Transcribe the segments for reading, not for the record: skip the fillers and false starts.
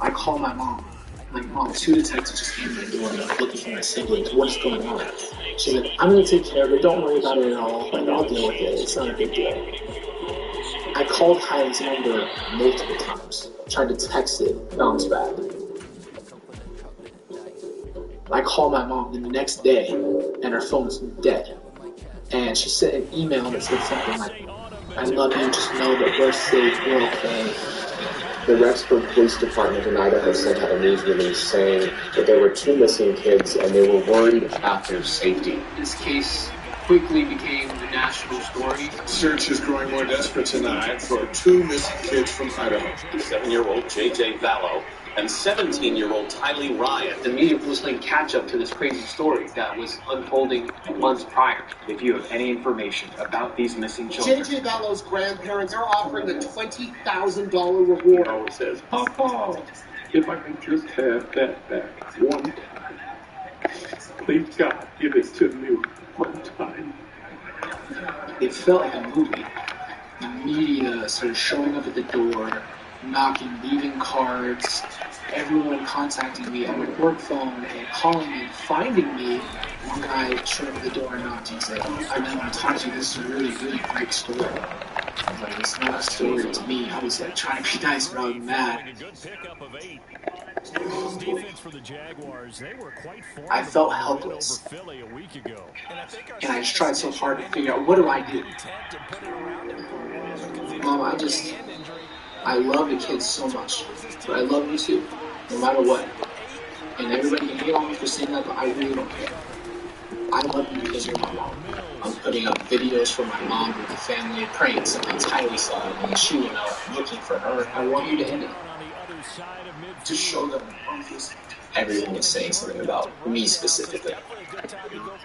I call my mom. Like, Mom, 2 detectives just came to the door looking for my siblings. What's going on? She's like, I'm going to take care of it. Don't worry about it at all. Like, I'll deal with it. It's not a big deal. I called Kylie's number multiple times. Tried to text it, bounce back. I called my mom the next day, and her phone was dead. And she sent an email that said something like, I love you, just know that we're safe, we're okay. The Rexburg Police Department in Idaho sent out a news release saying that there were 2 missing kids and they were worried about their safety. This case quickly became the national story. Search is growing more desperate tonight for 2 missing kids from Idaho. 7-year-old J.J. Vallow and 17-year-old Tylee Ryan. The media was playing catch-up to this crazy story that was unfolding months prior. If you have any information about these missing children... J.J. Vallow's grandparents are offering a $20,000 reward. He says, Papa, if I can just have that back one time. Please, God, give it to me one time. It felt like a movie. The media started showing up at the door, knocking, leaving cards, everyone contacting me on my work phone and calling me, finding me. One guy showed up at the door and knocked and said, I just want to talk to you, this is a really, really great story. I was like, it's not a story to me. I was like trying to be nice, but I was mad. I felt helpless. And I just tried so hard to figure out, what do I do? Mom, I love the kids so much, but I love you too, no matter what. And everybody can hate on me for saying that, but I really don't care. I love you because you're my mom. I'm putting up videos for my mom with the family, praying something Tylee saw, and she went out looking for her. I want you to end it. To show them everyone was saying something about me specifically.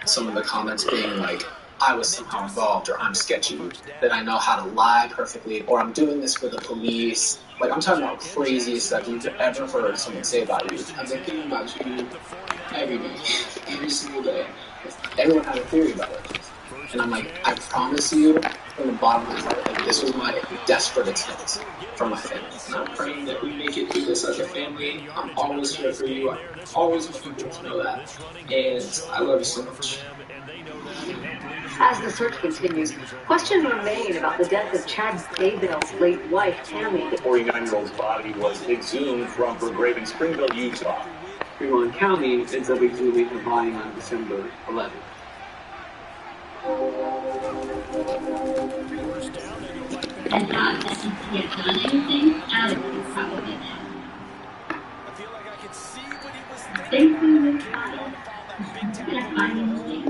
Some of the comments being like, I was somehow involved, or I'm sketchy, that I know how to lie perfectly, or I'm doing this for the police. Like, I'm talking about craziest stuff you've ever heard someone say about you. I'm thinking about you every day, every single day. Everyone had a theory about it. And I'm like, I promise you, from the bottom of my heart, like, this was my desperate attempt for my family. And I'm praying that we make it through this as a family. I'm always here for you. I always want people to know that. And I love you so much. As the search continues, questions remain about the death of Chad Daybell's late wife, Tammy. The 49-year-old's body was exhumed from her grave in Springville, Utah. Fremont County ends up exhuming her body on December 11th. And not that he had done anything, Alex would probably know. Thankfully, with Kyle, he couldn't find anything.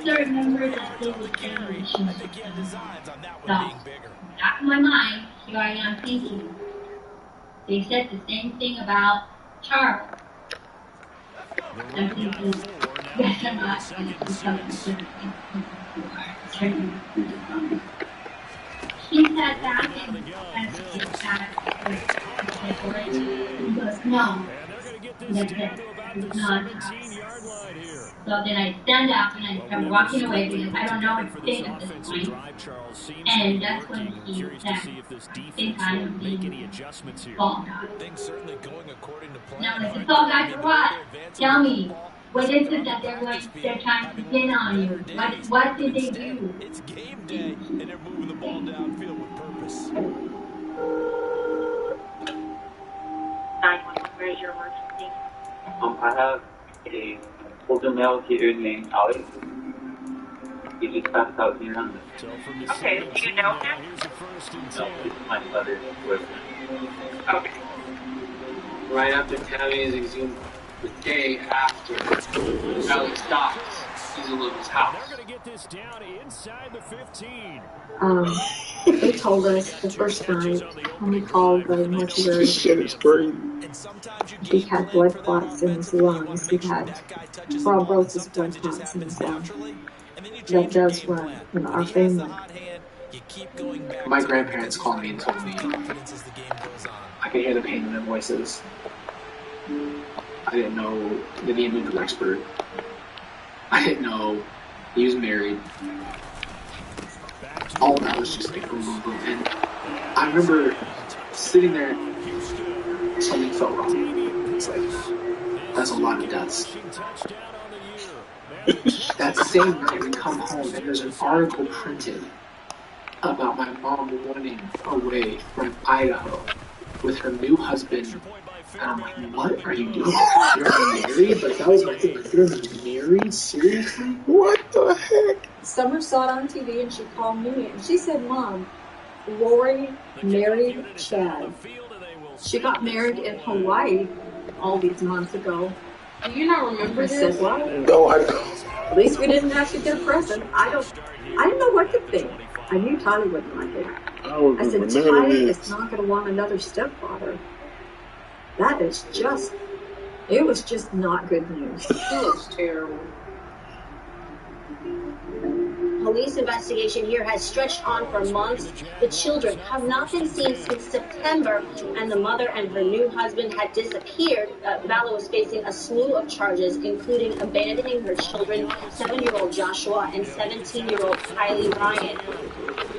So remember that they were family. So, back in my mind, here I am thinking. They said the same thing about Charles. I'm thinking, yes, I'm not going to do something different. He sat back and asked he goes, no. That's it. It's not. So then I stand up and I start walking away because I don't know what to think at this point. And that's when he said, I think I am the fall guy. Now, I said, fall guy for what? Tell me. What is it that they're trying to pin on you? What did they do? It's game day, and they're moving the ball downfield with purpose. 911, where's your emergency? I have a older male here named Alex. He just passed out here on the... Okay, do you know him? No, it's my mother. Okay. Right after Tammy is exhumed, the day after Alex dies, he's in Lily's house. They told us the first night when we called the mortuary, he had blood clots in his lungs. He had thrombosis blood clots in his lungs. That does run in our family. My grandparents called me and told me I could hear the pain in their voices. I didn't know that he had moved to Rexburg. I didn't know he was married. All that was just like boom, boom, boom. And I remember sitting there something felt wrong. It's like, that's a lot of deaths. That same night we come home and there's an article printed about my mom running away from Idaho with her new husband. And I'm like, what are you doing? You're married? Like, that was my thing. Like, you're married? Seriously? What the heck? Summer saw it on TV and she called me and she said, Mom, Lori married Chad. She got married in Hawaii all these months ago. Do you not remember this? I said, what? No, I don't. At least we didn't have to get a present. I didn't know what to think. I knew Tyler wouldn't like it. I said, Tyler is not going to want another stepfather. That is just, it was just not good news. It was terrible. Police investigation here has stretched on for months. The children have not been seen since September, and the mother and her new husband had disappeared. Vallow is facing a slew of charges, including abandoning her children, 7-year-old Joshua and 17-year-old Kylie Ryan.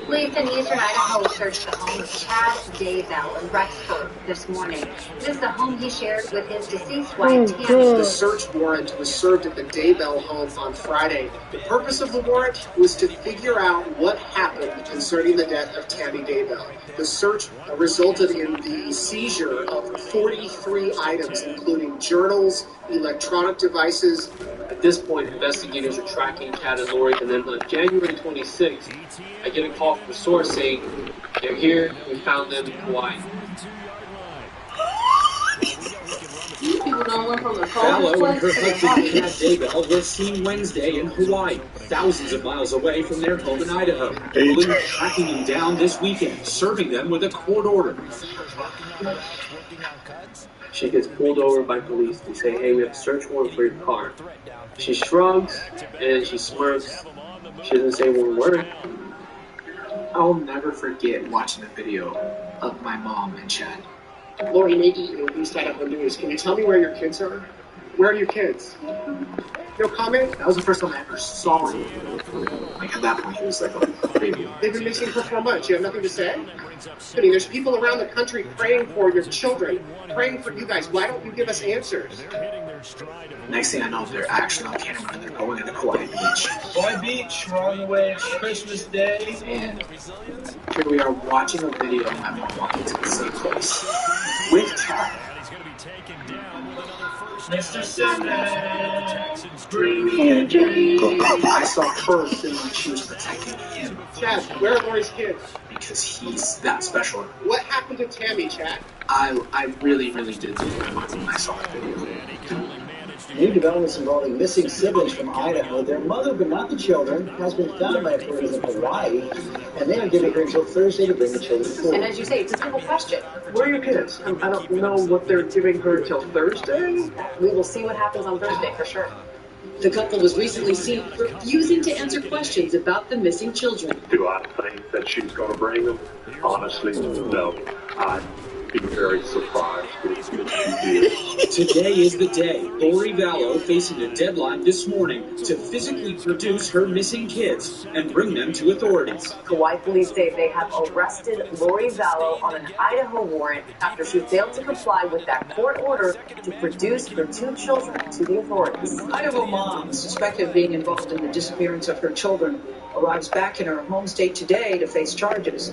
Police in eastern Idaho searched the home of Chad Daybell in Rexburg this morning. This is the home he shared with his deceased wife, Tammy. The search warrant was served at the Daybell home on Friday. The purpose of the warrant was to figure out what happened concerning the death of Tammy Daybell. The search resulted in the seizure of 43 items, including journals, electronic devices. At this point, investigators are tracking Chad and Lori, and then on January 26th, I get a call from a source saying, they're here, we found them in Hawaii. These people don't went from the Vallow coldest and her place to the husband, Chad hottest. Daybell, were seen Wednesday in Hawaii, thousands of miles away from their home in Idaho. Police tracking them down this weekend, serving them with a court order. She gets pulled over by police. They say, hey, we have a search warrant for your car. She shrugs and she smirks. She doesn't say one word. I'll never forget watching a video of my mom and Chad. Lori Nagy, East Idaho News. Can you tell me where your kids are? Where are your kids? No comment? That was the first time I ever saw him. Like, at that point, he was like a baby. They've been missing for 4 months. You have nothing to say? I mean, there's people around the country praying for your children, praying for you guys. Why don't you give us answers? Next thing I know, they're actually on camera and they're going to Kauai Beach. Kauai Beach, we're on the way. It's Christmas Day. And here we are watching a video of my mom walking to the same place with Chad. Mr. Simmons, bring me a drink. I saw her feeling like she was protecting him. Chad, where are Lori's kids? Because he's that special. What happened to Tammy, Chad? I really did think my mom when I saw that video. New developments involving missing siblings from Idaho. Their mother, but not the children, has been found by authorities in Hawaii, and they are giving her until Thursday to bring the children forward. And as you say, it's a simple question. Where are your kids? I don't know what they're giving her till Thursday. We will see what happens on Thursday for sure. The couple was recently seen refusing to answer questions about the missing children. Do I think that she's going to bring them? Honestly, no. I'd be very surprised if she did. Today is the day. Lori Vallow facing a deadline this morning to physically produce her missing kids and bring them to authorities. Kauai police say they have arrested Lori Vallow on an Idaho warrant after she failed to comply with that court order to produce her 2 children to the authorities. Idaho mom, suspected of being involved in the disappearance of her children, arrives back in her home state today to face charges.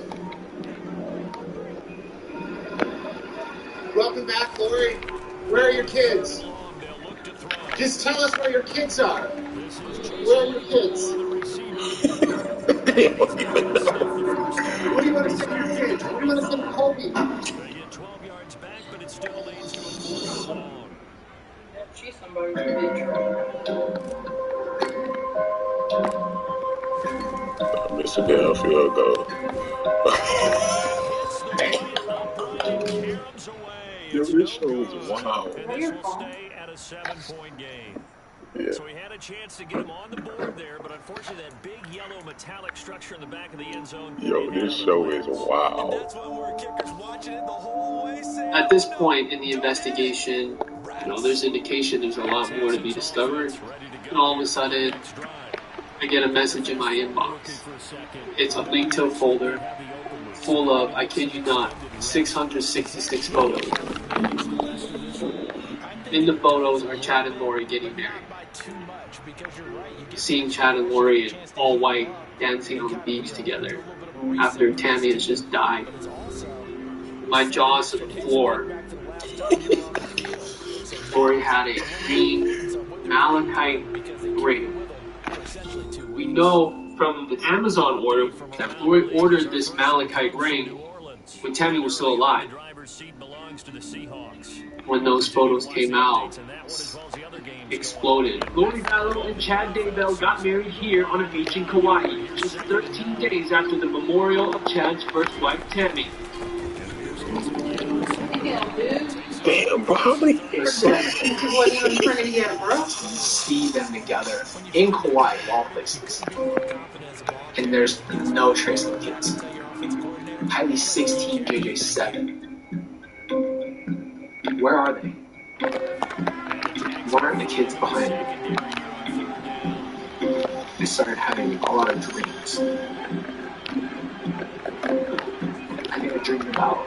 Welcome back, Lori. Where are your kids? Just tell us where your kids are. Where are your kids? What do you want to say to your kids? What do you want to say to Colby? She's somebody to be I miss a damn field goal. This shows wow. At a 7-point game. Yeah. So he had a chance to get him on the board there, but unfortunately that big yellow metallic structure in the back of the end zone. Yo, this show is wow. At this point in the investigation, there's indication there's a lot more to be discovered. And all of a sudden, I get a message in my inbox. It's a link to a folder full of, I kid you not, 666 photos. In the photos are Chad and Lori getting married. Seeing Chad and Lori in all white dancing on the beach together after Tammy has just died. My jaw's to the floor. Lori had a green malachite ring. We know from the Amazon order that Lori ordered this malachite ring when Tammy was still alive. When those photos came out, exploded. Lori Vallow and Chad Daybell got married here on a beach in Kauai, just 13 days after the memorial of Chad's first wife, Tammy. Damn, bro, how many? See them together in Kauai, of all places. And there's no trace of the kids. Kylie 16, JJ 7. Where are they? Why aren't the kids behind me? I started having a lot of dreams. I had a dream about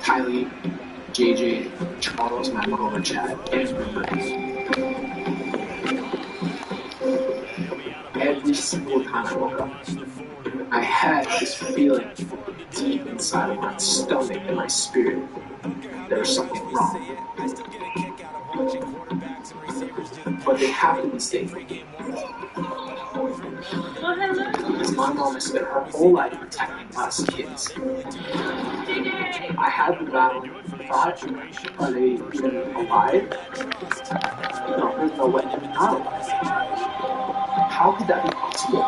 Kylie, JJ, Charles, my mom, and Chad. Every single time I woke up, I had this feeling deep inside of my stomach and my spirit. There was something wrong. But they have to be safe. Because my mom has spent her whole life protecting us kids. I had the battle thought, are they even alive? No, there's no way they're not alive. How could that be possible?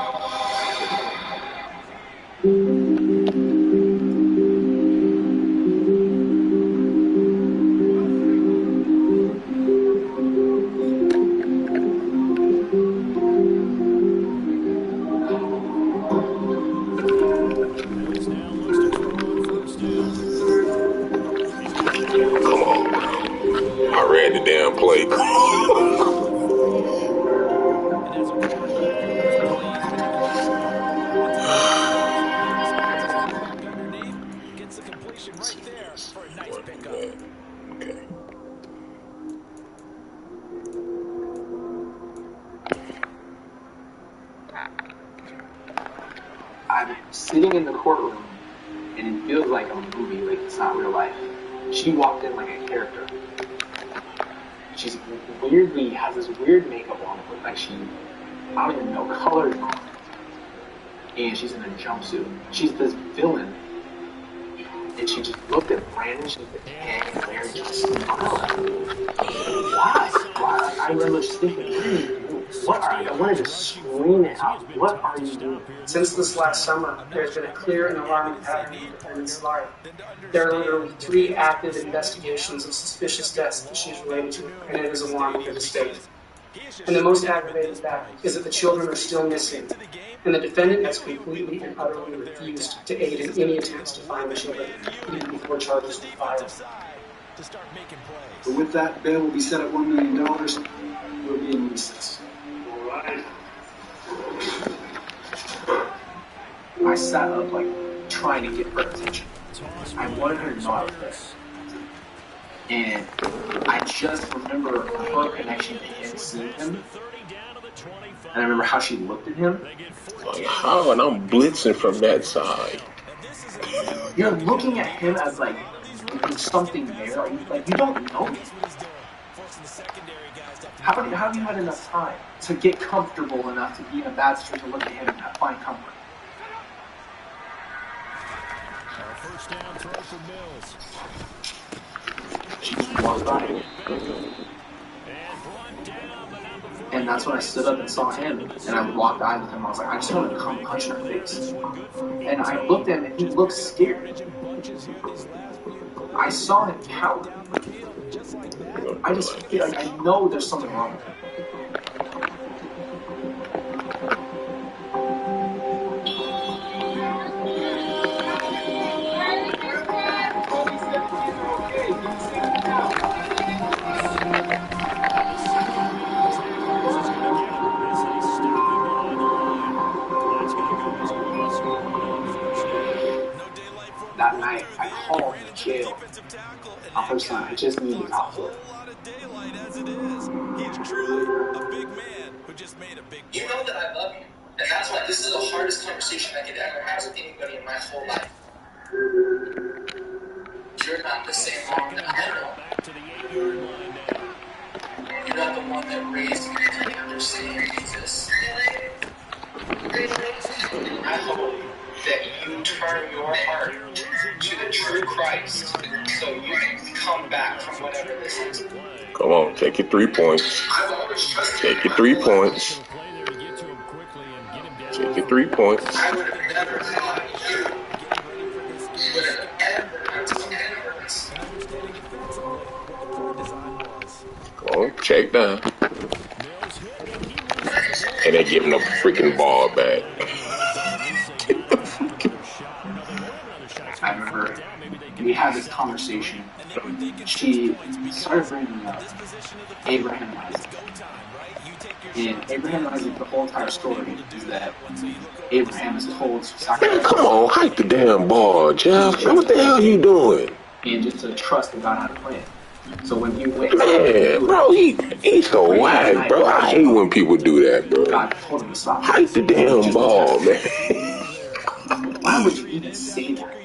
I'm sitting in the courtroom, and it feels like a movie, like it's not real life. She walked in like a character. She's weirdly has this weird makeup on, it looks like I don't even know, colors on. And she's in a jumpsuit. She's this villain. And she just looked at Brandon, she's like, and Larry just smiled. Why? I remember just thinking, what are you? I wanted to scream it out. What are you doing? Since this last summer, there's been a clear and alarming pattern in the defendant's life. There are literally 3 active investigations of suspicious deaths that she's related to, and it is alarming to the state. And the most aggravating fact is that the children are still missing, and the defendant has completely and utterly refused to aid in any attempts to find the children, even before charges were filed. But with that, bail will be set at $1 million. We'll be in recess. All right. I sat up, like, trying to get her attention. I wanted her to know I was there. And I just remember her connection to him, seeing him. And I remember how she looked at him. Like, how? And I'm blitzing from that side. You're looking at him as, like, there's something there. Like, you don't know me. How have you had enough time to get comfortable enough to be in a bad situation to look at him and find comfort? First down throw for Mills. She just walked by. And that's when I stood up and saw him, and I walked by with him. I was like, I just want to come punch in her face. And I looked at him, and he looked scared. I saw him cower. I just feel like I know there's something wrong with him. That night, I My first son, I just need to talk to her. You know that I love you, and that's why this is the hardest conversation I could ever have with anybody in my whole life. You're not the same mom that I know. You're not the one that raised me to understand Jesus. I hope that you turn your heart to the true Christ so you can come back from whatever this is. Come on, take your 3 points. Take your 3 points. Take your 3 points. I would have never thought you would have ever done something like this. Come on, check down. And they give him the freaking ball back. I remember we had this conversation. She started bringing up Abraham Isaac. And Abraham Isaac, the whole entire story is that Abraham is told to sacrifice. Man, come on, hike the damn ball, Jeff. What the hell are you doing? And just to trust that God had a plan. So when he went, man, bro, he's so whack, bro. I hate when people do that, bro. God told him to stop. Hike the damn ball, man. Why would you even say that?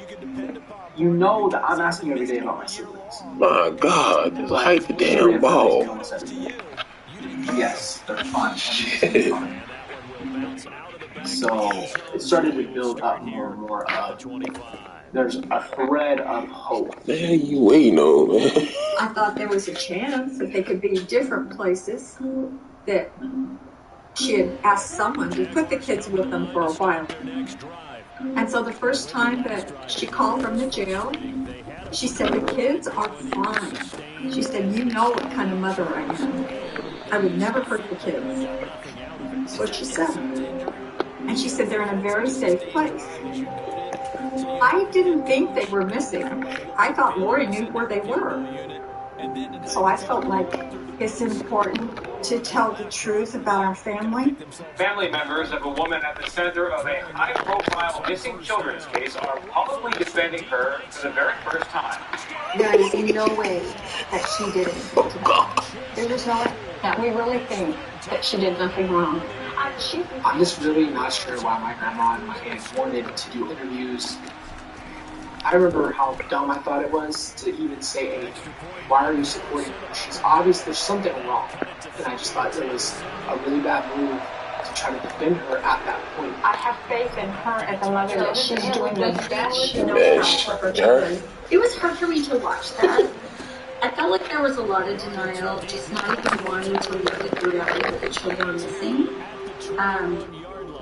You know that I'm asking you every day about my siblings. My God, just hike the damn ball. Yes, they're fun. Fun. So it started to build up more and more of. There's a thread of hope. Man, you waiting on, man. I thought there was a chance that they could be in different places, that she had asked someone to put the kids with them for a while. And so the first time that she called from the jail, she said, the kids are fine. She said, you know what kind of mother I am. I would never hurt the kids. That's what she said. And she said, they're in a very safe place. I didn't think they were missing. I thought Lori knew where they were. So I felt like it's important to tell the truth about our family. Family members of a woman at the center of a high-profile missing children's case are publicly defending her for the very first time. There is no way that she did anything to them. There is no way that we really think that she did nothing wrong. I'm just really not sure why my grandma and my aunt wanted to do interviews. I remember how dumb I thought it was to even say anything. Why are you supporting her? She's obvious there's something wrong. And I just thought it was a really bad move to try to defend her at that point. I have faith in her as a mother that she's doing the best she knows how for her children. It was hard for me to watch that. I felt like there was a lot of denial, just not even wanting to look at the reality that the children are missing.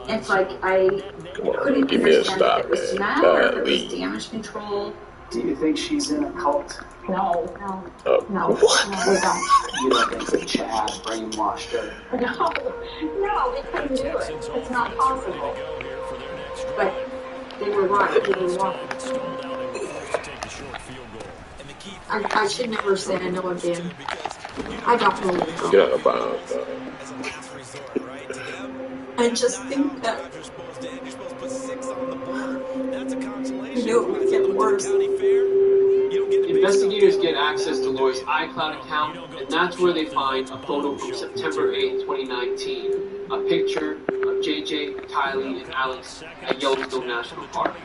It's like I couldn't understand if it was denial or if it was damage control. Do you think she's in a cult? No. No, we don't. You don't think that Chad brainwashed her? No, they couldn't do it. It's not possible. But they were right. They were wrong. I should never say I know again. I don't really know. Get out of bounds. I just think that you know it would get worse. Investigators get access to Lori's iCloud account, and that's where they find a photo from September 8, 2019. A picture of JJ, Kylie, and Alex at Yellowstone National Park.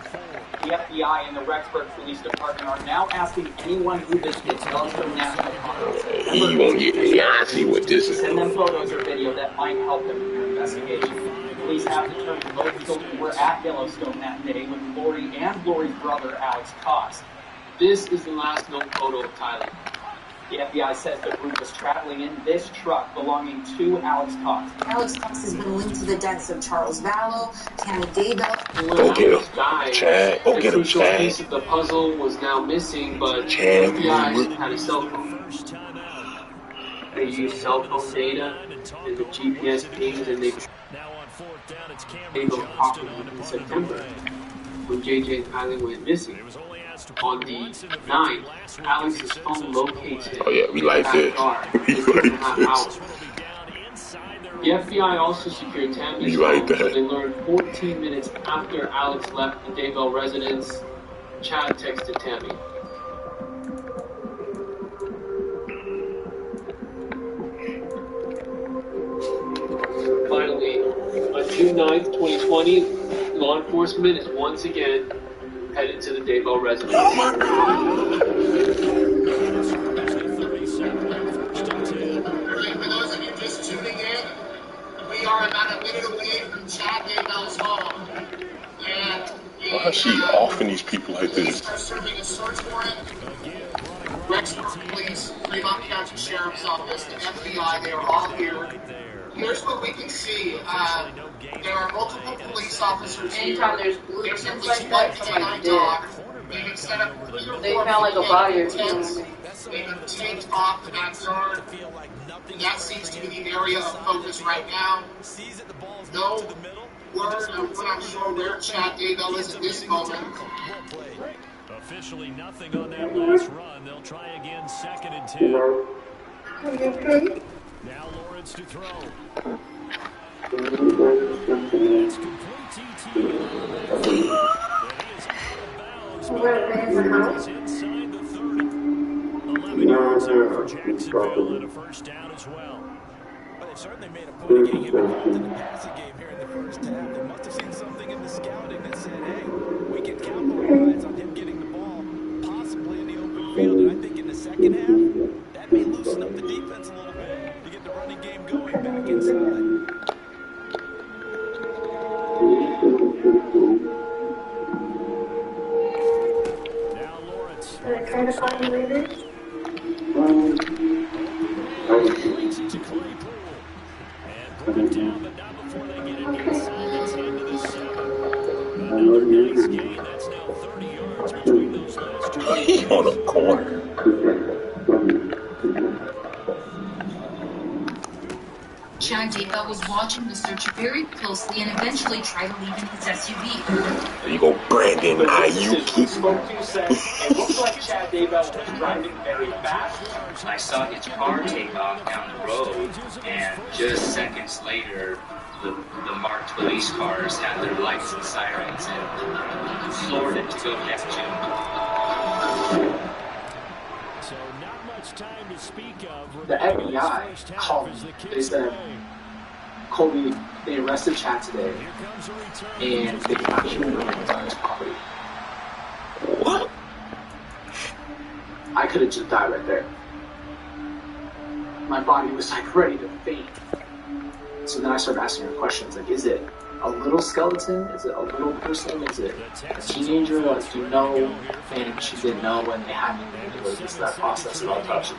The FBI and the Rexburg Police Department are now asking anyone who visits Yellowstone National Park I see what this is. send them photos or video that might help them in their investigation. Police have determined both children were at Yellowstone that day with Lori and Lori's brother, Alex Cost. This is the last known photo of Tyler. The FBI says the group was traveling in this truck belonging to Alex Cost. Alex Cost has been linked to the deaths of Charles Vallow, Tammy Daybell. Go get him, Chad. Go get him, Chad. The piece of the puzzle was now missing, but the FBI had a cell phone. They used cell phone data and the GPS pings, and they go property in September when JJ and Kylie went missing. On the 9th, Alex's phone locates him. Oh yeah, we like this. We like this. The FBI also secured Tammy's phone, so they learned 14 minutes after Alex left the Daybell residence, Chad texted Tammy. June 9th, 2020, law enforcement is once again headed to the Daybell residence. Oh my God! Alright, for those of you just tuning in, we are about a minute away from Chad Daybell's home. And why is she offing these people like this? Police are serving a search warrant. Rexburg Police, Fremont County Sheriff's Office, the FBI, they are all here. Here's what we can see. There are multiple police officers here. Anytime there's there's at least one canine dog. They can set up 3 or 4 they found like a body or tents. something. They can take off the backyard. That seems to be the area of focus right now. No word, we're not sure where Chad Daybell is at this moment. Officially nothing on that last run. They'll try again, 2nd and 10. Are you okay? Now Lawrence to throw. It's complete TT. Where in the house? Inside the 30. 11 yards there for Jacksonville and a first down as well. But they've certainly made a point of getting him involved in the passing game here in the first half. They must have seen something in the scouting that said, hey, we can capitalize on him getting the ball, possibly in the open field. And I think in the second half, that may loosen up the defense a little bit to get the running game going back inside. Now Lawrence. Are they trying to find the leader? Completes to Claypool. And brought it down, but not before they get it inside the 10 to the 7. Another nice gain. That's now 30 yards between those last two. He on the corner. Chad Daybell was watching the search very closely and eventually tried leaving his SUV. There you go, Brandon Ayuk. Spoke to said it looks like Chad Daybell was driving very fast. I saw his car take off down the road, and just seconds later, the marked police cars had their lights and sirens and floored it to go catch him. So not much time to speak of. The FBI called me. They said, Colby, they arrested Chad today, and they found human remains on his property. What? I could have just died right there. My body was like ready to faint. So then I started asking her questions like, is it a little skeleton? Is it a little person? Is it a teenager? Like, do you know? And she didn't know, and they hadn't even go through that process of autopsy.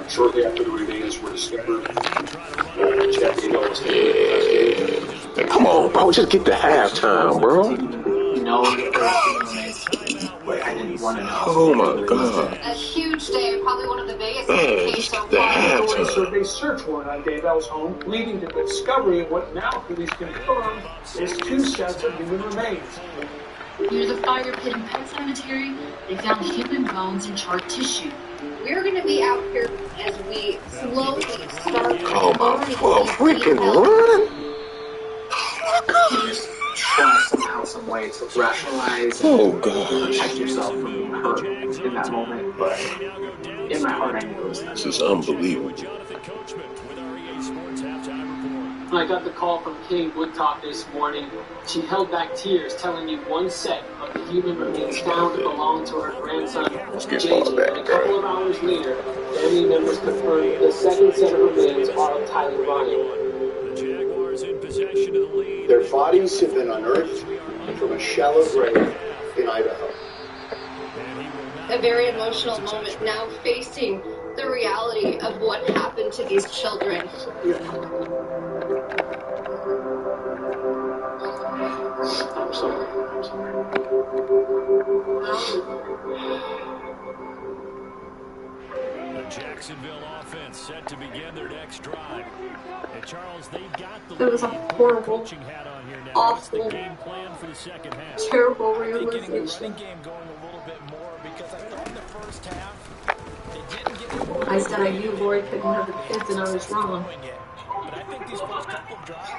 Shortly after the remains were discovered, Chad Daybell was taken. Come on, bro, just get to halftime, bro. You know, but I didn't want to know. Oh my God. A huge day, probably one of the biggest Man, cases so far. Authorities served a search warrant on Daybell's home, leading to the discovery of what now police confirm is 2 sets of human remains. Near the fire pit and pet cemetery, they found human bones and charred tissue. We're going to be out here as we slowly start. Oh my freaking run! Try somehow, some way to rationalize and protect yourself from being hurt in that moment, but in my heart I knew it was This is unbelievable. When I got the call from Kay Woodtop this morning, she held back tears, telling me one set of the human remains found belonged to her grandson, JJ. And a couple of hours later, family members confirmed the second set of remains are of Tyler Ryan. Their bodies have been unearthed from a shallow grave in Idaho. A very emotional moment now facing the reality of what happened to these children. I'm sorry. The Jacksonville offense set to begin their next drive. And Charles, they've got the It was a horrible, coaching hat on here now. awful, What's the game plan for the second half? terrible Getting the realization. running game going a little bit more because I thought in the first half they didn't get I said I knew Lori couldn't have the kids, and I was wrong. but I think these first couple of drives,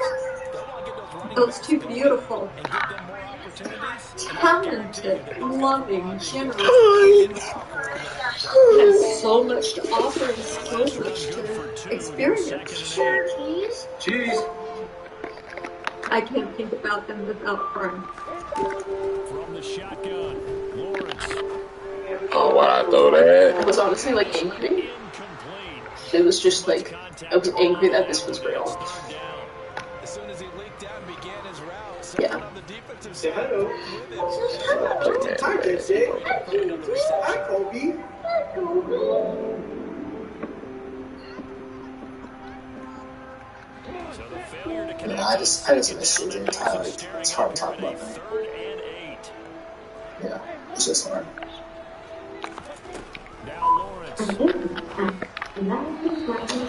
they'll want to get those running Those two beautiful, and give them more opportunities. talented, loving, generous, so much to offer and so much to experience. Sure, cheese. Cheese. I can't think about them without crying. From the shotgun, Lawrence. Oh, why I throw that? I was honestly like angry. It was just like, I was angry that this was real. Yeah. Say hello. Hi, JJ. Hi, Kobe. Yeah, I just miss CJ and Tyler. It's hard to talk about that. Yeah, it's just hard.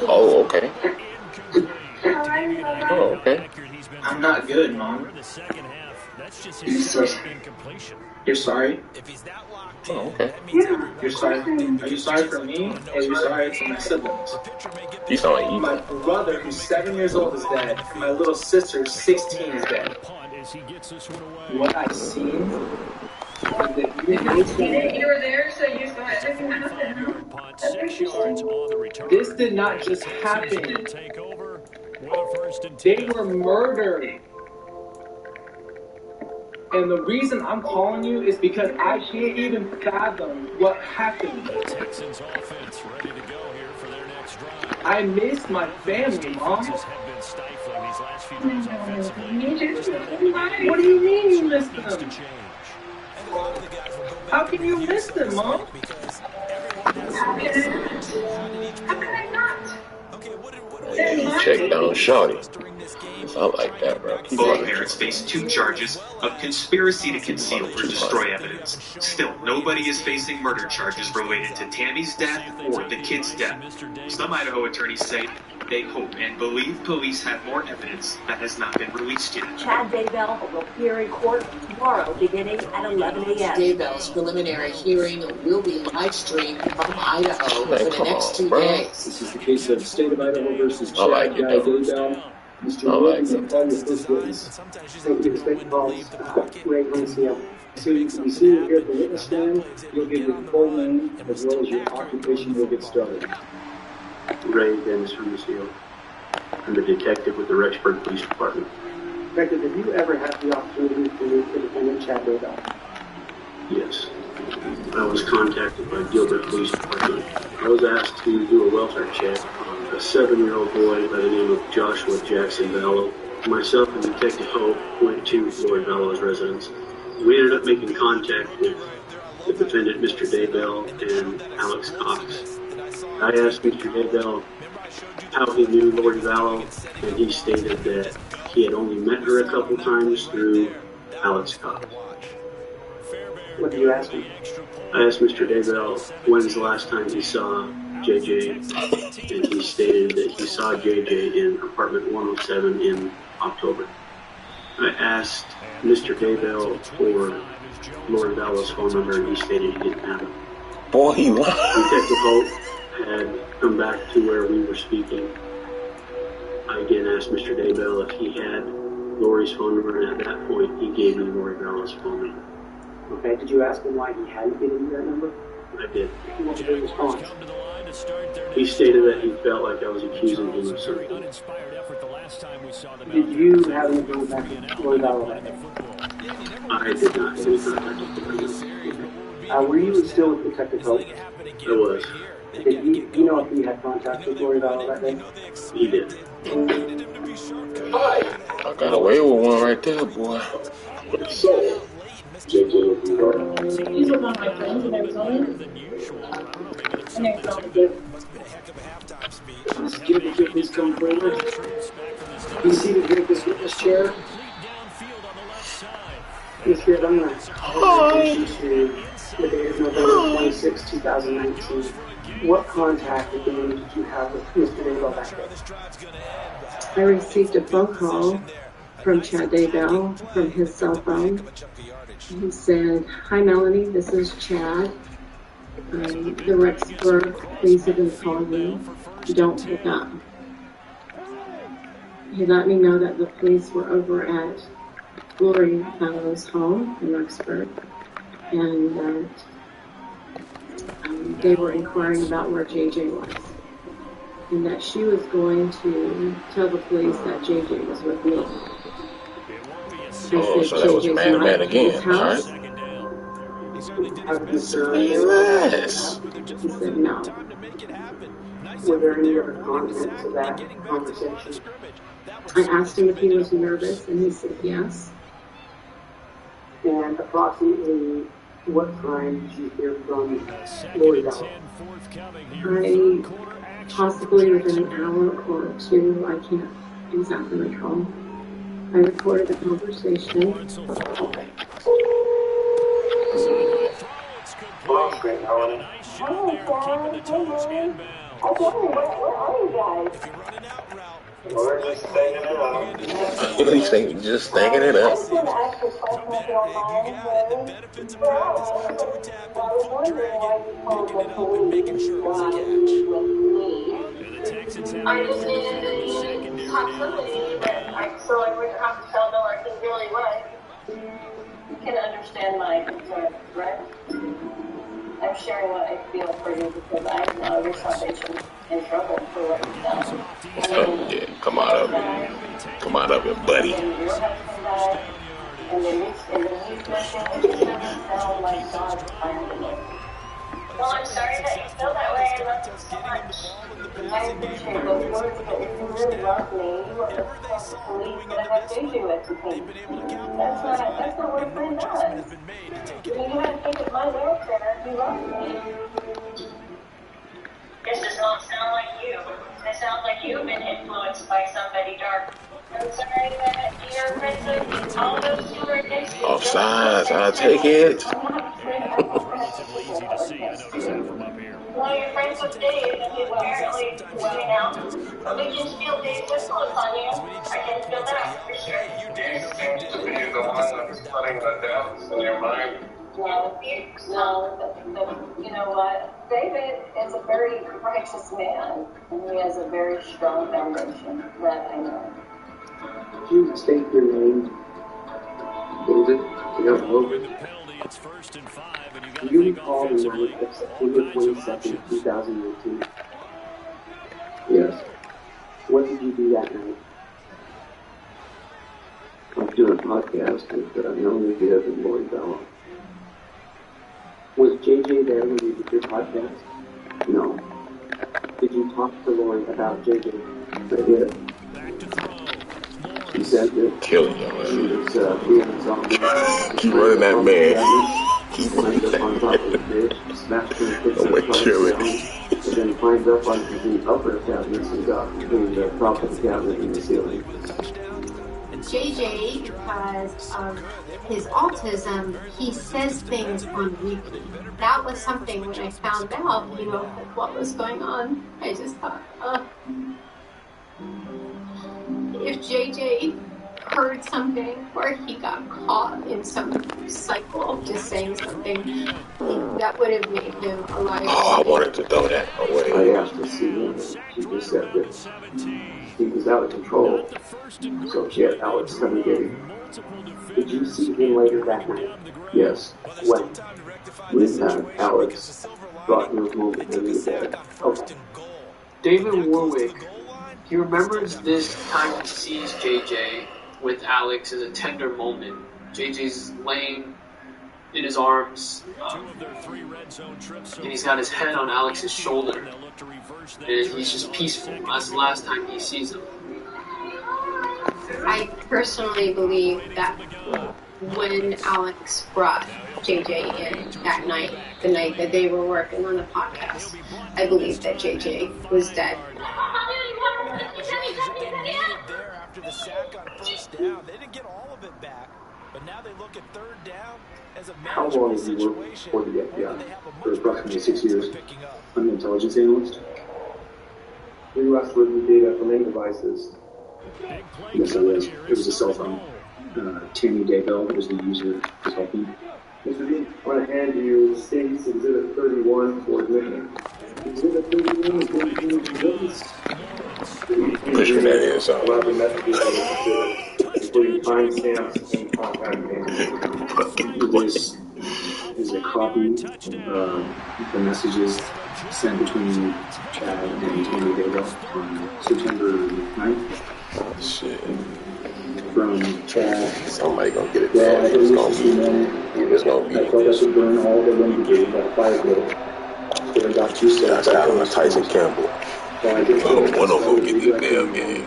Oh, okay. Oh, okay. I'm not good, Mom. You're sorry? Oh, okay. You're sorry? Are you sorry for me, or are you sorry for my siblings? You sound like My brother, who's 7 years old, is dead. My little sister, 16, is dead. What I've seen... You were there, so you saw everything happen. This did not just happen. They were murdered. And the reason I'm calling you is because I can't even fathom what happened. I miss my family, Mom. What do you mean you miss them? How can you miss them, Mom? How can I not? You check down Shawty. I like that, bro. Both parents face 2 charges of conspiracy to conceal or destroy evidence. Still, nobody is facing murder charges related to Tammy's death or the kid's death. Some Idaho attorneys say they hope and believe police have more evidence that has not been released yet. Chad Daybell will appear in court tomorrow beginning at 11 a.m. Daybell's preliminary hearing will be live streamed from Idaho for the next 2 days. This is the case of State of Idaho versus Chad Daybell. Mr. Williams, I'll call your first witness. Thank you, Inspector Balls. Ray Garcia. So you can be seated here at the witness stand. You'll give your full name as well as your occupation. We'll get started. Ray Dennis Hermosillo. I'm a detective with the Rexburg Police Department. Inspector, have you ever had the opportunity to meet the defendant, Chad Daybell? Yes. I was contacted by Gilbert Police Department. I was asked to do a welfare check on a 7-year-old boy by the name of Joshua Jackson Vallow. Myself and Detective Hope went to Lori Vallow's residence. We ended up making contact with the defendant, Mr. Daybell, and Alex Cox. I asked Mr. Daybell how he knew Lori Vallow, and he stated that he had only met her a couple times through Alex Cox. What did you ask him? I asked Mr. Daybell when's the last time he saw JJ, and he stated that he saw JJ in apartment 107 in October. I asked Mr. Daybell for Lori Vallow's phone number, and he stated he didn't have it. Boy, he lied. Detective Hope had come back to where we were speaking. I again asked Mr. Daybell if he had Lori's phone number, and at that point, he gave me Lori Vallow's phone number. Okay, did you ask him why he hadn't given you that number? I did. What was his response? He stated that he felt like I was accusing him of something. Did you have any contact with Lori Vallow that day? I did not have any contact with her. Were you still with Detective Hope? I was. Did you know if he had contact with Lori Vallow that day? He did. I got away with one right there, boy. So, He's with one of my friends in Arizona. And Arizona did. Ms. Gilbert, please come forward. Be seated here at this witness chair. Ms. Gilbert, I'm going to the date of November 26, 2019. What contact, if any, did you have with Mr. Daybell that day? I received a phone call from Chad Daybell from his cell phone. He said, "Hi Melanie, this is Chad. The Rexburg police have been calling you. Don't pick up." He let me know that the police were over at Lori Vallow's home in Rexburg, and that they were inquiring about where JJ was. And that she was going to tell the police that JJ was with me. Oh, so that was man again. All right. Yes. He said no. Were there any other content to that conversation? I asked him if he was nervous, and he said yes. And approximately what time did you hear from Lori Vallow? Possibly within an hour or two. I can't exactly recall. I recorded the conversation. Hello, Greg. How are you? We're just staying it up. Just stacking it up. I just needed to have somebody so I wouldn't have to tell Miller who really was. You can understand my concern, right? I'm sharing what I feel for you because I know your salvation in trouble for what you've done. Oh, yeah. Come on up here. Come on up here, buddy. And your husband died, and then he's missing, it doesn't sound like God's plan to me. Well, I'm sorry that you feel that way. I love you so much. I appreciate those words, but if you really love me, you would have told the police that I had JJ with me. That's not what a friend does. I mean, you have to think of my welfare if you love me. This does not sound like you. It sounds like you've been influenced by somebody dark. I'm sorry that your friends with all those who are against you. Offsides, I'll take it. Well, you're friends with Dave, and he's apparently moving out. But we can steal Dave's influence on you. I can feel that for sure. You seem to be the one that's putting the doubts in your mind. No, you know what? David is a very righteous man, and he has a very strong foundation. That I know. Did you state your name? David? Do you have hope? Do you recall the night of September 22nd, 2018? Yes. What did you do that night? I was doing a podcast with Melanie Gibb and Lori Vallow. Was JJ there when you did your podcast? No. Did you talk to Lori about JJ? I did. She said that killing you. She was being zombie. Keep running that man. Keep running up on top of the bridge, smashed her and put I'm gonna kill it. and then climbed up onto the upper cabinets and got between the top of the cabinet and the ceiling. JJ, because of his autism, he says things on repeat. That was something when I found out, what was going on. I just thought, if JJ heard something or he got caught in some cycle of just saying something, that would have made him alive. Oh, I wanted to throw that away. I asked to see him, and she just said that he was out of control, so she had Alex come and get him. Did you see him later that night? Yes. When? When Alex brought him home and he was dead. Okay. David Warwick, he remembers this time he sees JJ with Alex as a tender moment. JJ's laying in his arms, and he's got his head on Alex's shoulder, and he's just peaceful. That's the last time he sees him. I personally believe that when Alex brought JJ in that night, the night that they were working on the podcast, I believe that JJ was dead. After the sack on first down, they didn't get all of it back, but now they look at third down as a How long have you worked for the FBI? For approximately 6 years. I'm an intelligence analyst. Were you asked whether you data from any devices? Yes, I was. It was a cell phone. Tammy Daybell was the user was helping. Mr. Dean, I want to hand you State's Exhibit 31 for admission. Exhibit 31 is going to be witness. Pushing that in, so. 11 messages on this exhibit, including timestamps and contact names. This is a copy of the messages sent between Chad and Tammy Daybell on September 9th. Shit. From Chad. Somebody gonna get it. Well, It's gonna be. It's gonna be. I thought I should burn all the window gate by 5 minutes. So I got 2 sets. That's Allen Tyson Campbell. So I did One of them gonna get this damn game.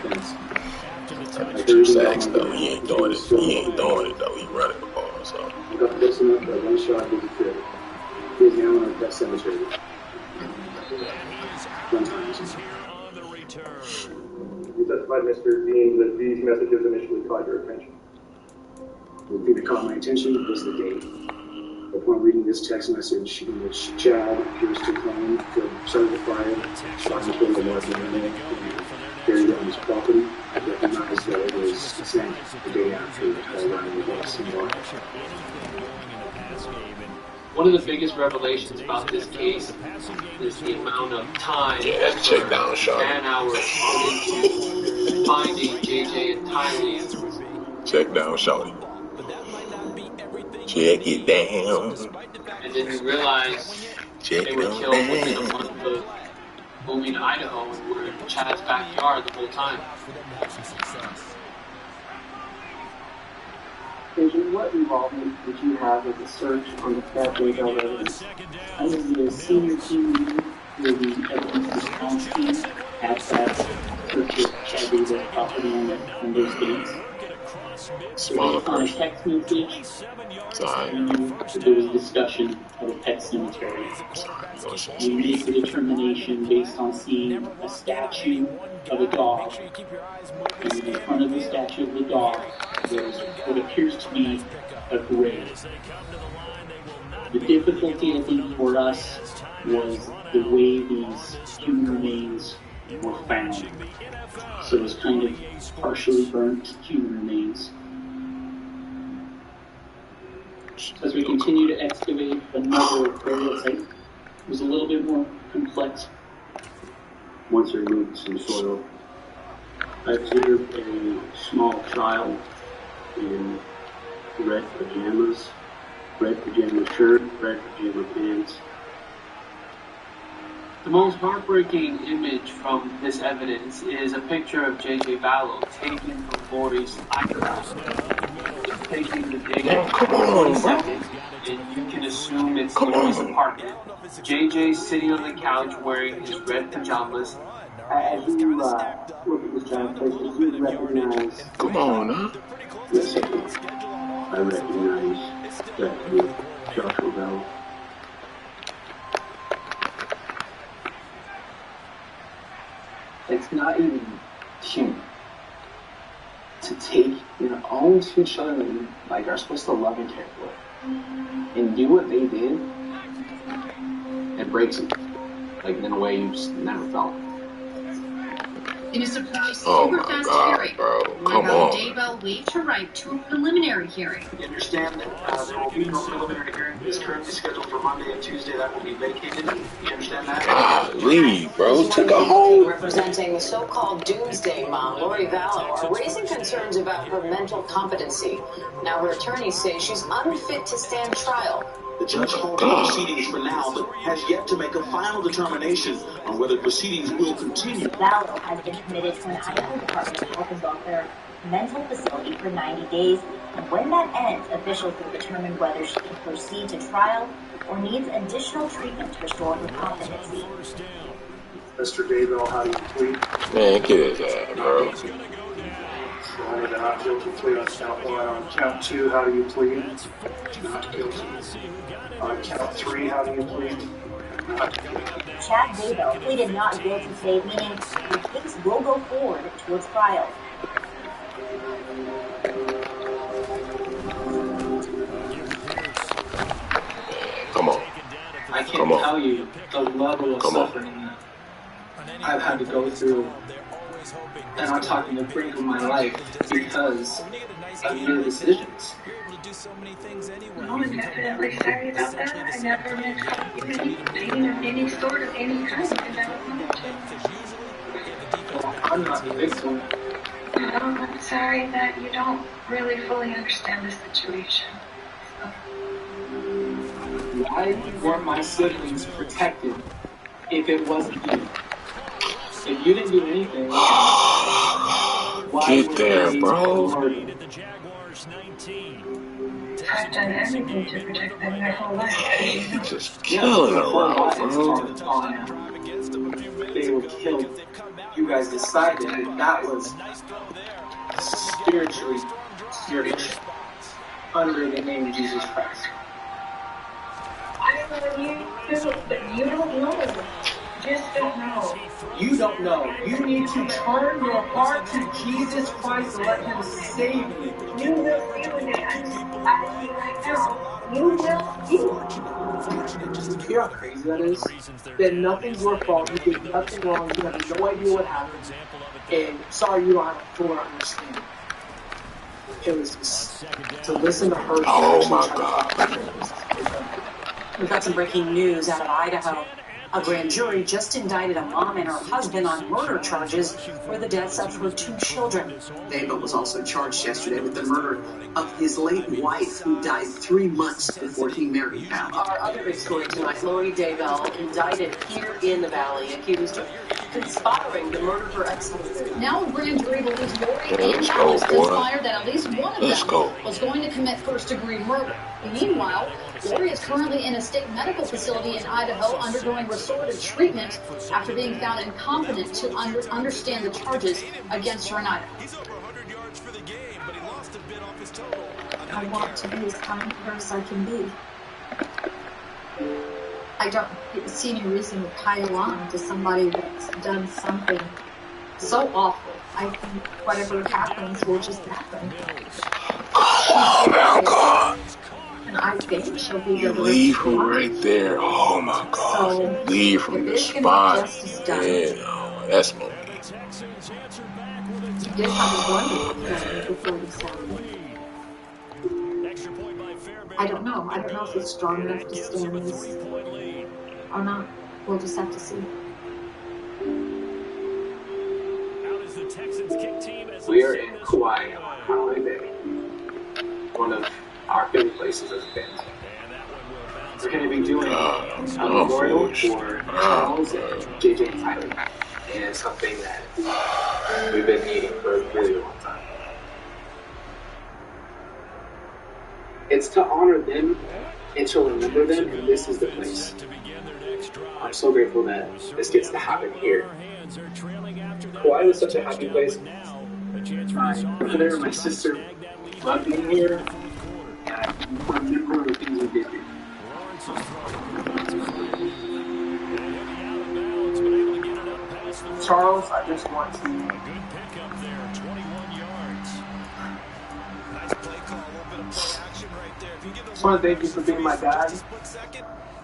That's true sacks though. He ain't throwing it. He ain't throwing it though. He running the ball. So. I got close enough that one shot was a fit. Here's the Allen at that cemetery. One time. You testified, Mr. Dean, that these messages initially caught your attention. The thing that caught my attention was the date. Upon reading this text message in which Chad appears to claim to have started the fire, shot and killed a large animal, and buried it on his property, I recognized that it was sent the day after Colorado was in March. One of the biggest revelations about this case is the amount of time and man-hours put into finding JJ and Tylee. Check down, shorty. Check it down. And then we realized they were killed within a month of moving to Idaho and were in Chad's backyard the whole time. Adrian, what involvement did you have with the search on the Chad Daybell evidence? I was the senior team leader for the evidence response team at that search of Chad Daybell property on those dates. Smaller on a text message, there was a discussion of a pet cemetery. We made the determination based on seeing a statue of a dog, and in front of the statue of the dog, there's what appears to be a grave. The difficulty, I think, for us was the way these human remains were found. So it was kind of partially burnt human remains. As we continue to excavate another burial site, it was a little bit more complex. Once I removed some soil, I observed a small child in red pajama shirt, red pajama pants. The most heartbreaking image from this evidence is a picture of J.J. Vallow taken from Lori's iPhone. It's taken the day of 22nd, and you can assume it's Lori's apartment. J.J.'s sitting on the couch wearing his red pajamas. As you look at this giant place, did you recognize... Come on, huh? Yes, I do. I recognize that with Joshua Bell. It's not even human to take your own two children that you like are supposed to love and care for and do what they did. It breaks you, like in a way you just never felt. In a surprise Oh super my fast God, hearing, bro. Roy Come Vallow on. Daybell waived her right to a preliminary hearing. You understand that there will be no preliminary hearing that is currently scheduled for Monday and Tuesday. That will be vacated. You understand that? Golly, bro. Took a whole... Representing the so-called doomsday mom, Lori Vallow, are raising concerns about her mental competency. Now her attorneys say she's unfit to stand trial. The judge halted proceedings for now, but has yet to make a final determination on whether proceedings will continue. Vallow has been committed to an Idaho Department of Health and Welfare mental facility for 90 days, and when that ends, officials will determine whether she can proceed to trial or needs additional treatment to restore her competency. Mr. Daybell, how do you plead? Man, get his ass, bro. The not guilty plea on count 1. On count 2, how do you plead? Not guilty. On count 3, how do you plead? Not guilty. Chad Daybell pleaded not guilty today, meaning the case will go forward towards trial. Come on. I can't tell you the level of suffering that I've had to go through, and I'm talking the brink of my life because of your decisions. No, I'm definitely sorry about that. I never meant to give any pain of any sort of any kind, and I was not to. Well, I'm not the victim. No, I'm sorry that you don't really fully understand the situation. So. I want my siblings protected if it wasn't you. If you didn't do anything, get there, bro. I've done everything to protect them their whole life. He's just killing her out, bro. They were killed. You guys decided that was spiritually under the name of Jesus Christ. I don't know what you do, but you don't know. Just don't know. You don't know. You need to turn your heart to Jesus Christ and let Him save you. You will feel it. I see right now. You will feel it. You know how crazy that is? That nothing's your fault. You did nothing wrong. You have no idea what happened. And sorry, you don't have a full understanding. It was just to listen to her. Oh my God. We've got some breaking news out of Idaho. A grand jury just indicted a mom and her husband on murder charges for the deaths of her 2 children. Daybell was also charged yesterday with the murder of his late wife, who died 3 months before he married Val. Our other big story tonight, Lori Daybell indicted here in the Valley, accused of conspiring to murder her ex-husband. Now a grand jury believes Lori and Alice conspired that at least one of them was going to commit first-degree murder. Meanwhile, Lori is currently in a state medical facility in Idaho undergoing restorative treatment after being found incompetent to understand the charges against her in Idaho. I want to be as kind to her as I can be. I don't see any reason to pile on to somebody that's done something so awful. I think whatever happens will just happen. Oh my God. And I think she'll be the leave from right there. Oh my God. So, leave from the spot. Yeah, that's my You did have a wonderful family before this happened. I don't know. I don't know if it's strong enough to stand this or not. We'll just have to see. We are in Kauai on Hawaii Bay, one of our favorite places as a band. We're going to be doing a memorial for Charles and JJ and Tyler, and it's something that we've been needing for a really long time. It's to honor them and to remember them, and this is the place. I'm so grateful that this gets to happen here. Kauai was such a happy place. My brother and my sister love being here, and I want to be part of the things we did here. Charles, I just want to thank you for being my dad.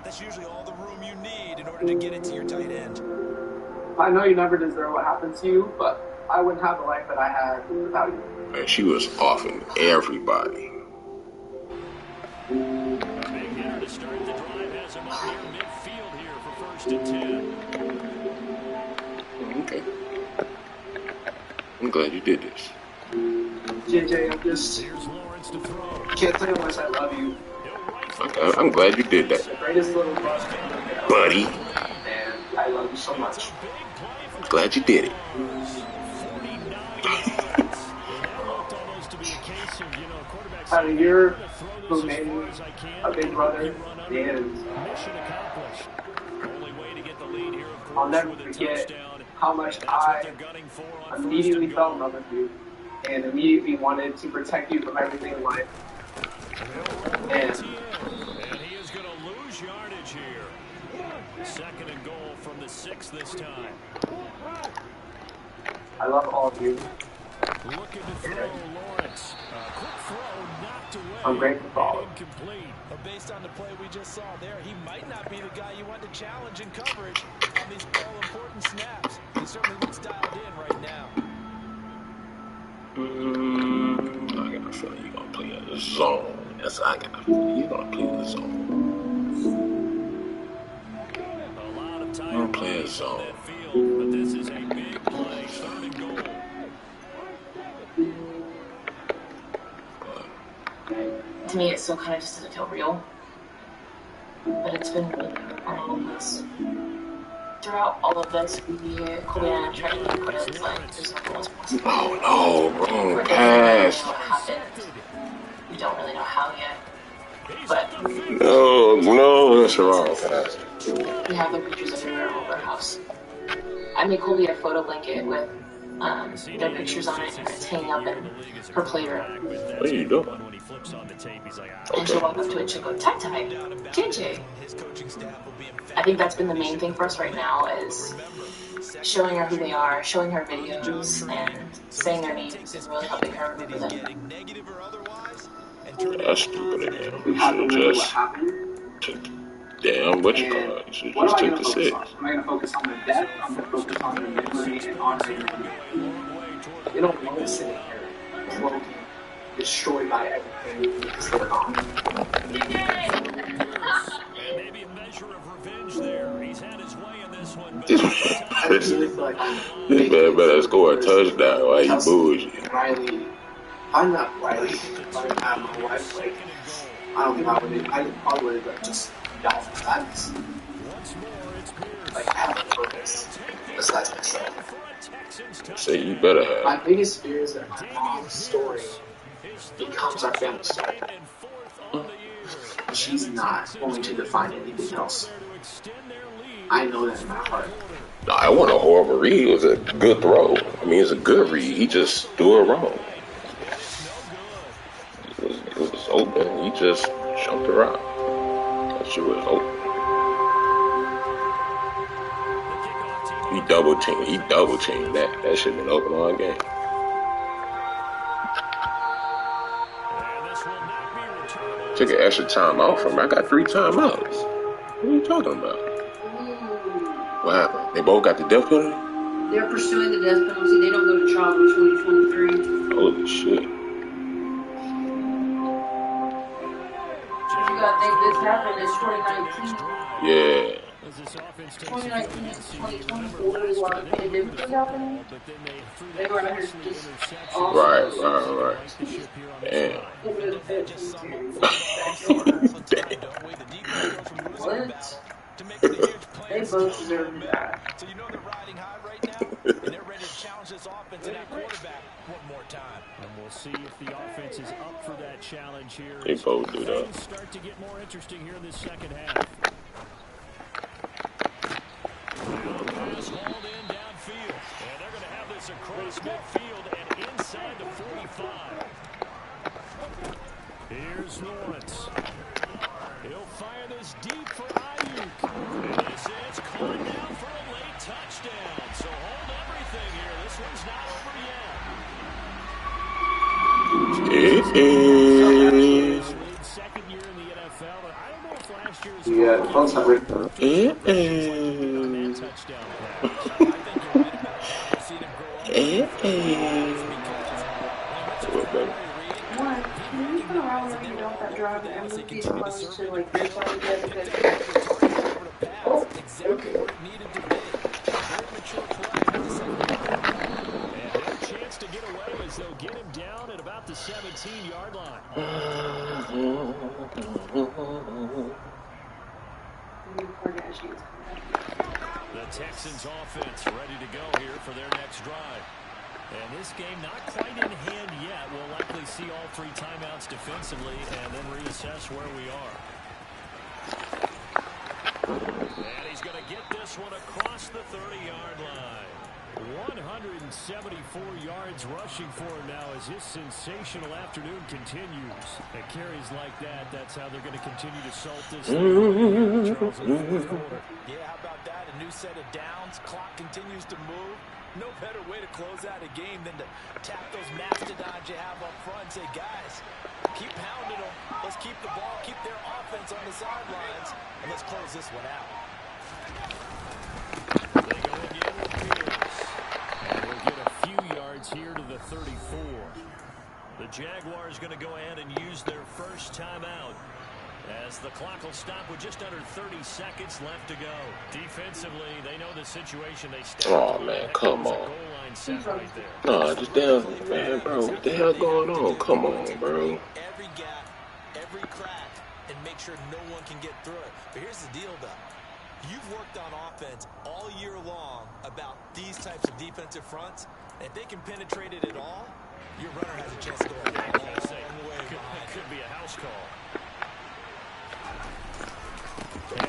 That's usually all the room you need in order to get it to your tight end. I know you never deserve what happened to you, but I wouldn't have the life that I had without you. And she was offing everybody. Okay. I'm glad you did this. JJ, I can't tell you how much I love you. I'm glad you did that. The greatest little brother, buddy. And I love you so much. Glad you did it. Out of your who made me a big brother, and I'll never forget how much I immediately fell in love with you and immediately wanted to protect you from everything in life. And he is going to lose yardage here. Second and goal from the 6 this time. I love all of you. Looking to throw Lawrence. Quick throw knocked away. I'm grateful for all of you. Incomplete. But based on the play we just saw there, he might not be the guy you want to challenge in coverage on these all-important snaps. He certainly looks dialed in right now. I got a feeling you're going to play in the zone. Yes, I got a feeling you're going to play in the zone. You're going to play in the zone. But this is a big play. Third and goal. To me, it still kind of just doesn't feel real. But it's been really all of this. Throughout all of this, Colby and I tried to put it like there's nothing else possible. Oh no, wrong We're pass. what happened. We don't really know how yet. But No, that's the wrong pass. we have the pictures everywhere all over our house. I made Colby a photo blanket with their pictures on it, and it's hanging up in her playroom. What are you doing? And she'll walk up to it and she'll go, "Tai-Tai, JJ." I think that's been the main thing for us right now is showing her who they are, showing her videos, and saying their names and really helping her remember them. That's stupid again. You should just took damn what you call it. You should just took the 6. Am I going to focus on the death? I'm going to focus on the memory and honoring them. They don't want to sit here broken, destroyed by everything because they're gone. Maybe a measure of revenge there. He's had his way in this one. I really feel like I'm this man better score a touchdown while you bullshit. Riley, if I'm not Riley, if I didn't have my wife, like, I don't think I probably would have just died for sadness. Like, I have a purpose besides myself. Say you better have. My biggest fear is that my mom's story becomes our family story. She's not going to define anything else. I know that in my heart. No, I wasn't a horrible read. It was a good throw. I mean, it's a good read. He just threw it wrong. It was open. He just jumped around. That shit was open. He double teamed that. That should have been open all game. Took an extra timeout from me. I got 3 timeouts. What are you talking about? What happened? They both got the death penalty? They're pursuing the death penalty. They don't go to trial in 2023. Holy shit. You gotta think this happened in 2019. Yeah. 2019 and 2024 is why the pandemic was happening. They were under just Right. Damn. What? They both deserve that. So you know they're riding high right now, and they're ready to challenge this offense and that quarterback one more time. And we'll see if the offense is up for that challenge here. They both do that. Things start to get more interesting here in this second half. Pass hauled in downfield, and they're going to have this across midfield and inside the 45. Here's Lawrence. He'll fire this deep for Ayuk. And this is caught down for a late touchdown. So hold everything here. This one's not over yet. Second year in the NFL, but I don't know if last year's the phone's not ringing. touchdown One, can you put around when you don't that drive and move these close to like this one because exactly what it needed to be. Very mature play. And no chance to get away as they'll get him down at about the 17-yard line. The Texans offense ready to go here for their next drive. And this game not quite in hand yet. We'll likely see all 3 timeouts defensively and then reassess where we are. And he's going to get this one across the 30-yard line. 174 yards rushing for him now as his sensational afternoon continues. And carries like that, that's how they're going to continue to salt this thing. Charles in the fourth quarter. Yeah, how about that? A new set of downs. Clock continues to move. No better way to close out a game than to tap those mastodons you have up front and say, guys, keep pounding them. Let's keep the ball, keep their offense on the sidelines, and let's close this one out. They go again with Pierce. And we'll get a few yards here to the 34. The Jaguars going to go ahead and use their first timeout as the clock will stop with just under 30 seconds left to go. Defensively, they know the situation they stand. Oh man, come on. No, just down, man, bro. What the hell going on? Come on, bro. Every gap, every crack, and make sure no one can get through it. But here's the deal, though. You've worked on offense all year long about these types of defensive fronts. And if they can penetrate it at all, your runner has a chance to go a long way behind. Could be a house call.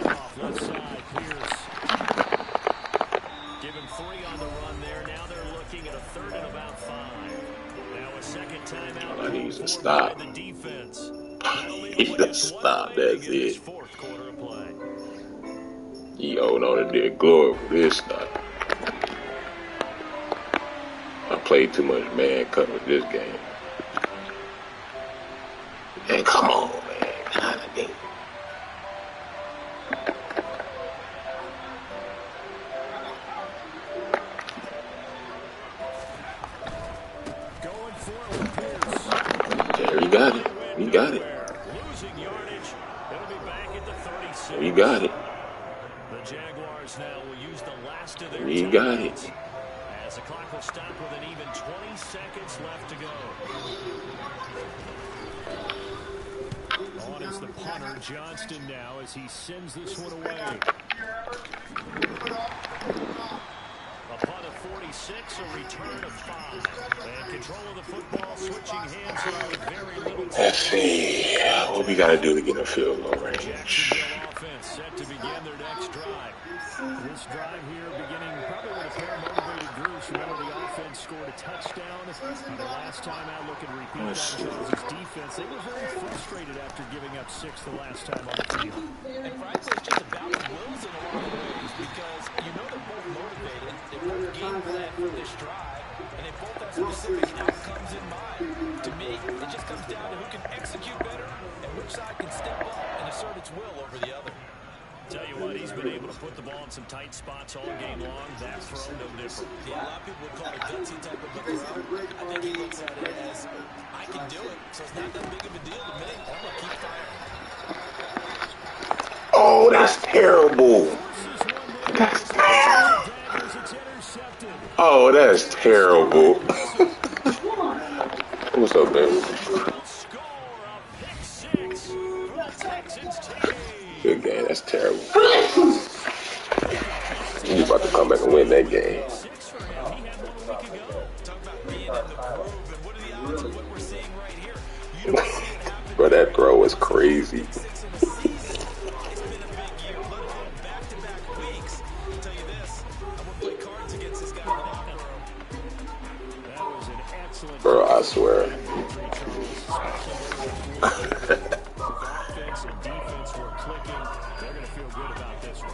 Off left side, Pierce. Give him 3 on the run there. Now they're looking at a 3rd and about 5. Now a second timeout. I need to stop. The defense. He need to stop. That's it. 4th quarter of play. He owed on to their glory for this stuff. I played too much man coverage this game. And come on, man. God damn. There, he got it. He got it. He got it. The Jaguars now will use the last of their He got it. as the clock will stop with an even 20 seconds left to go. On is the punter, Johnston, now as he sends this one away. A punt of 46, a return of 5. And control of the football, switching hands here with very little time. Let's see what we got to do to get a field goal range. Jacksonville offense set to begin their next drive. This drive here beginning probably with a pair of motivated groups. Remember, the offense scored a touchdown. The last time out, look and repeat that Charles' defense. They were very frustrated after giving up 6 the last time on the field. And frankly, it's just a battle of wills in a lot of ways because you know they're both motivated. They both game plan for this drive, and they both have specific outcomes in mind. To me, it just comes down to who can execute better and which side can step up and assert its will over the other. Tell you what, he's been able to put the ball in some tight spots all game long. That throw, no different. Yeah, a lot of people would call it gutsy type of a throw. I think he looks at it as, I can do it, so it's not that big of a deal to me. I'm going to keep firing. Oh, that's terrible. That's terrible. Oh, that's terrible. What's up, baby? Good game. That's terrible. You about to come back and win that game. Bro, that throw was crazy. Bro, I swear. Offense and defense were clicking. They're going to feel good about this one.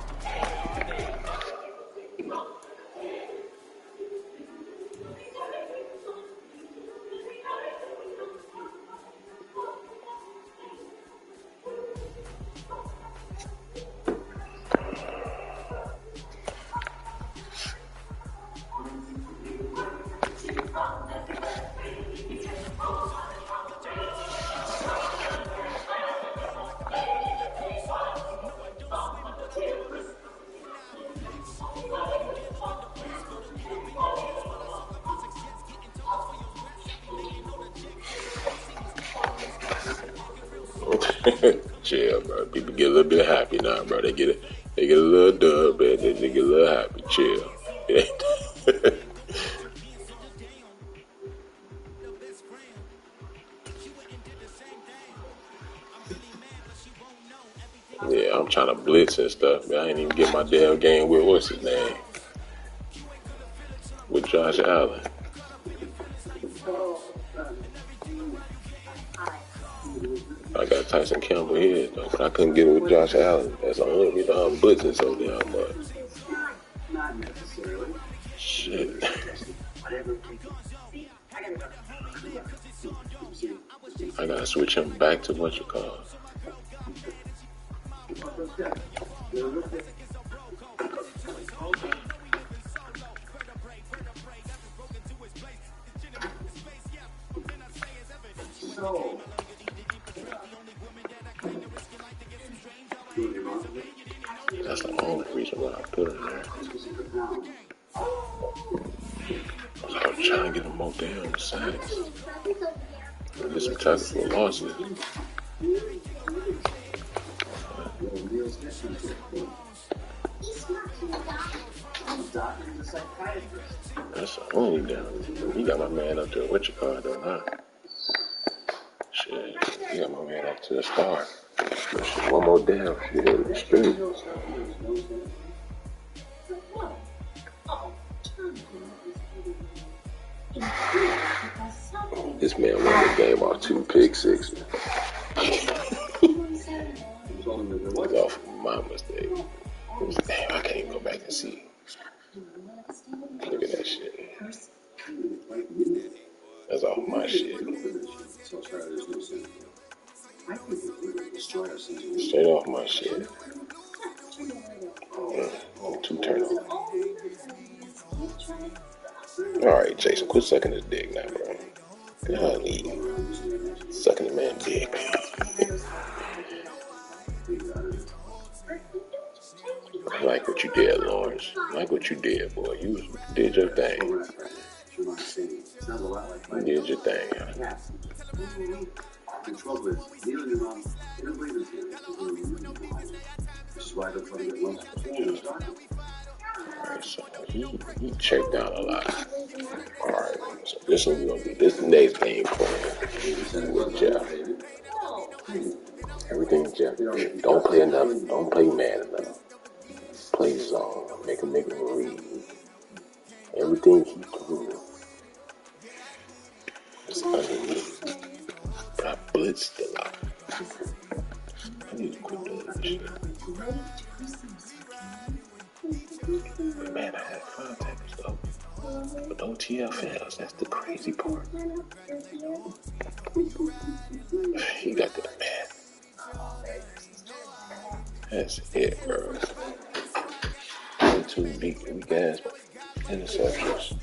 Chill, bro. People get a little bit happy now, bro. They get a little dub, bro. They get a little happy. Chill. Yeah, I'm trying to blitz and stuff, man. I ain't even get my damn game with what's his name? With Josh Allen. I got Tyson Campbell here, though, but I couldn't get it with Josh Allen. That's the only reason I'm blitzing so damn much. Not necessarily. Shit. I gotta switch him back to what you call. So. That's the only reason why I put him there. I was trying to get him more damn sacks. Get some tactical losses. his next one to a point. Doctor is a psychiatrist. That's the only damn. He got my man up to what you call it or not. Shit, he got my man up to the star. Shit, one more down. Shit, it'll be straight. This man won the game off 2 pick sixes. Off my mistake. Damn, I can't even go back and see. Look at that shit. That's off my shit. Straight off my shit. 2 turnovers. Alright, Jason, quit sucking his dick now, bro. Golly. Sucking the man's dick. I like what you did, Lawrence. I like what you did, boy. You did your thing. You did your thing. Alright, so he checked out a lot. Alright, so this one we're gonna do. This next game plan with Jeff. Everything Jeff did. Don't play enough. Don't play Madden enough. Play zone. Make him read. Everything he do is underneath. But I blitzed a lot. I need to quit doing this shit. But man, I had 5 tackles though. But no TFLs. That's the crazy part. He got the man. That's it, bro. 2 weak ass interceptions.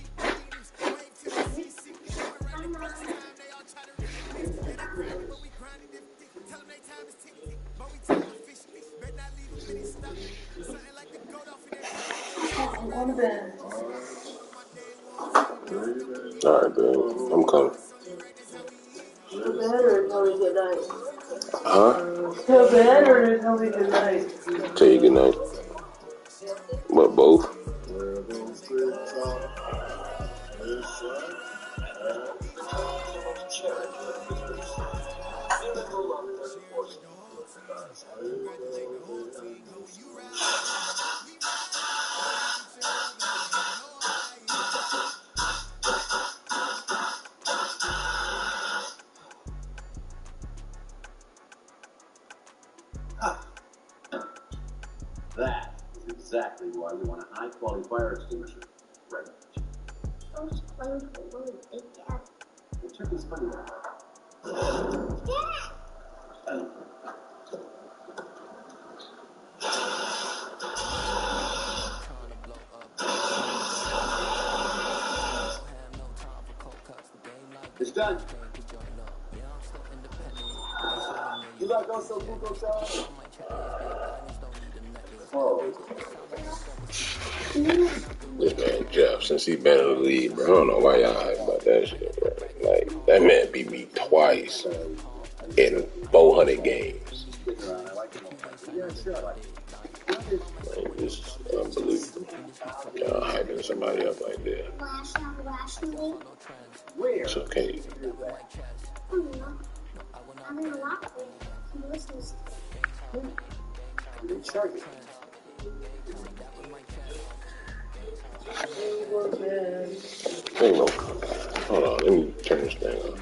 Alright, babe. I'm coming. Feel better and tell me good night. Huh? Feel better and tell me good night. Tell you good night. What, both? That is exactly why you want a high-quality fire extinguisher. Right. I was playing for one big dad. Well, check this funny out. It's done. You like also Google sauce? This man Jeff, since he been in the league, bro, I don't know why y'all hype about that shit, bro. Like, that man beat me twice in 400 games. Like, this is unbelievable. Y'all hyping somebody up like that. It's okay. I'm in the locker room. He listens to me. Ain't no. Hold on, let me turn this thing on.